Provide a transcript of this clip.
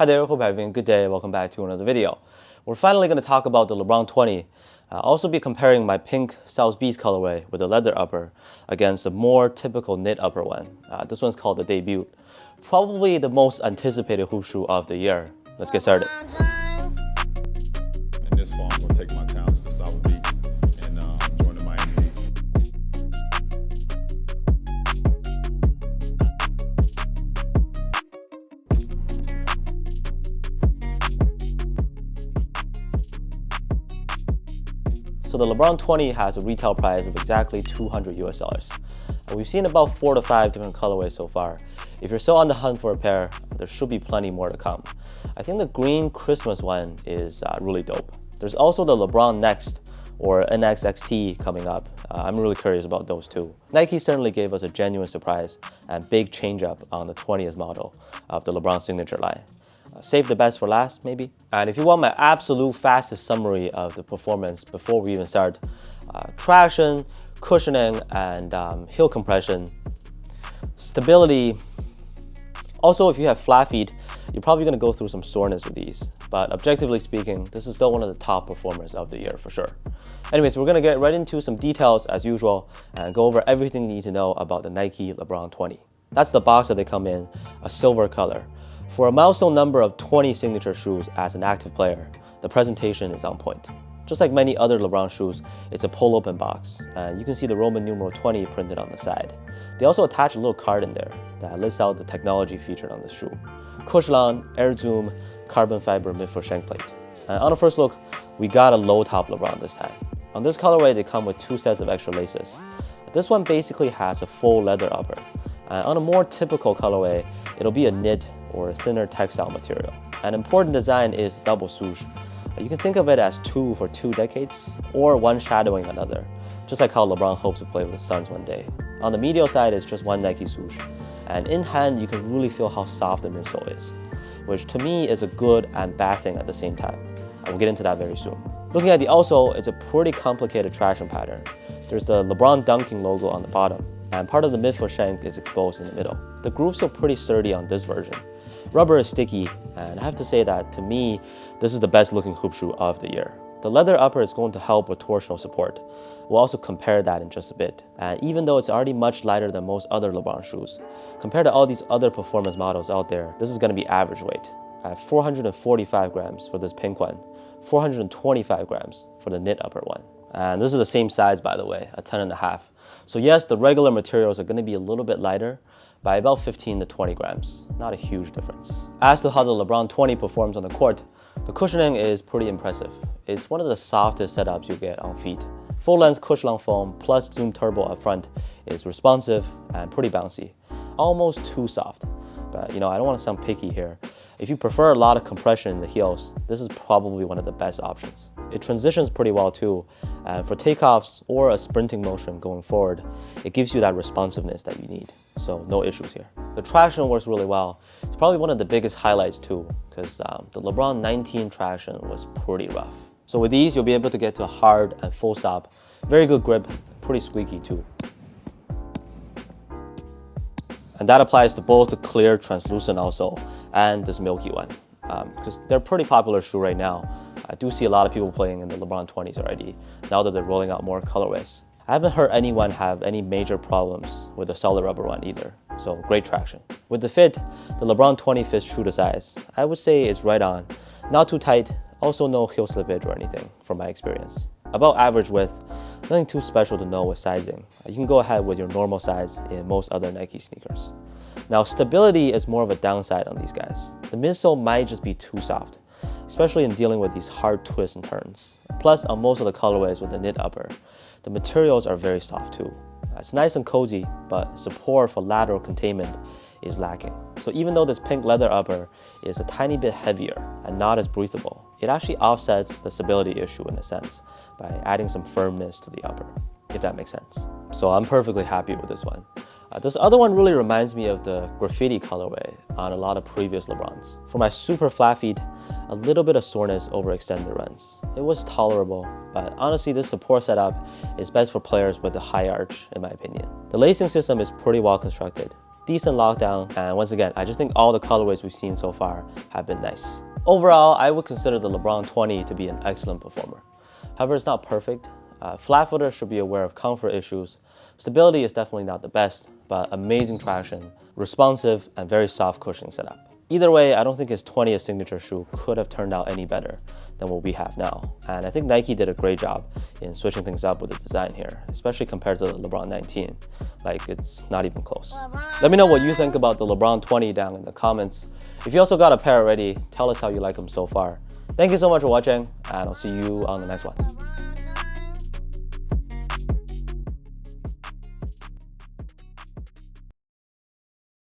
Hi there, hope you're having a good day. Welcome back to another video. We're finally going to talk about the LeBron 20. I'll also be comparing my pink South Beast colorway with a leather upper against a more typical knit upper one. This one's called the Debut. Probably the most anticipated hoop shoe of the year. Let's get started. In this fall, I'm going to take my talents to South Beach and join the Miami Heat. So the LeBron 20 has a retail price of exactly $200 US. We've seen about 4 to 5 different colorways so far. If you're still on the hunt for a pair, there should be plenty more to come. I think the green Christmas one is really dope. There's also the LeBron Next or NXXT coming up. I'm really curious about those too. Nike certainly gave us a genuine surprise and big change up on the 20th model of the LeBron signature line. Save the best for last, maybe? And if you want my absolute fastest summary of the performance before we even start, traction, cushioning, and heel compression, stability. Also, if you have flat feet, you're probably gonna go through some soreness with these. But objectively speaking, this is still one of the top performers of the year for sure. Anyways, we're gonna get right into some details as usual and go over everything you need to know about the Nike LeBron 20. That's the box that they come in, a silver color. For a milestone number of 20 signature shoes as an active player, the presentation is on point. Just like many other LeBron shoes, it's a pull open box, and you can see the Roman numeral 20 printed on the side. They also attach a little card in there that lists out the technology featured on the shoe. Cushlon, Air Zoom, carbon fiber midfoot shank plate. And on a first look, we got a low top LeBron this time. On this colorway, they come with 2 sets of extra laces. This one basically has a full leather upper. On a more typical colorway, it'll be a knit or a thinner textile material. An important design is double swoosh. You can think of it as 2 for 2 decades, or one shadowing another, just like how LeBron hopes to play with the Suns one day. On the medial side, it's just one Nike swoosh, and in hand, you can really feel how soft the midsole is, which to me is a good and bad thing at the same time. We'll get into that very soon. Looking at the outsole, it's a pretty complicated traction pattern. There's the LeBron dunking logo on the bottom, and part of the midfoot shank is exposed in the middle. The grooves feel pretty sturdy on this version. Rubber is sticky, and I have to say that, to me, this is the best looking hoop shoe of the year. The leather upper is going to help with torsional support. We'll also compare that in just a bit. And even though it's already much lighter than most other LeBron shoes, compared to all these other performance models out there, this is going to be average weight. At 445 grams for this pink one, 425 grams for the knit upper one. And this is the same size, by the way, a 10.5. So yes, the regular materials are going to be a little bit lighter, by about 15 to 20 grams, not a huge difference. As to how the LeBron 20 performs on the court, the cushioning is pretty impressive. It's one of the softest setups you get on feet. Full-length Cushlon foam plus Zoom Turbo up front is responsive and pretty bouncy. Almost too soft, but I don't want to sound picky here. If you prefer a lot of compression in the heels, this is probably one of the best options. It transitions pretty well too, and for takeoffs or a sprinting motion going forward, it gives you that responsiveness that you need. So no issues here. The traction works really well. It's probably one of the biggest highlights too, because the LeBron 19 traction was pretty rough. So with these, you'll be able to get to a hard and full stop. Very good grip, pretty squeaky too. And that applies to both the clear translucent outsole and this milky one, because they're a pretty popular shoe right now. I do see a lot of people playing in the LeBron 20s already, now that they're rolling out more colorways. I haven't heard anyone have any major problems with the solid rubber one either, so great traction. With the fit, the LeBron 20 fits true to size. I would say it's right on. Not too tight, also no heel slippage or anything from my experience. About average width, nothing too special to know with sizing. You can go ahead with your normal size in most other Nike sneakers. Now, stability is more of a downside on these guys. The midsole might just be too soft, especially in dealing with these hard twists and turns. Plus, on most of the colorways with the knit upper, the materials are very soft too. It's nice and cozy, but support for lateral containment is lacking. So even though this pink leather upper is a tiny bit heavier and not as breathable, it actually offsets the stability issue in a sense by adding some firmness to the upper, if that makes sense. So I'm perfectly happy with this one. This other one really reminds me of the graffiti colorway on a lot of previous LeBrons. For my super flat feet, a little bit of soreness over extended runs. It was tolerable, but honestly this support setup is best for players with a high arch in my opinion. The lacing system is pretty well constructed. decent lockdown, and once again, I just think all the colorways we've seen so far have been nice. Overall, I would consider the LeBron 20 to be an excellent performer. However, it's not perfect. Flat footers should be aware of comfort issues. Stability is definitely not the best, but amazing traction, responsive, and very soft cushioning setup. Either way, I don't think his 20th signature shoe could have turned out any better than what we have now. And I think Nike did a great job in switching things up with the design here, especially compared to the LeBron 19. Like, it's not even close. Let me know what you think about the LeBron 20 down in the comments. If you also got a pair already, tell us how you like them so far. Thank you so much for watching, and I'll see you on the next one.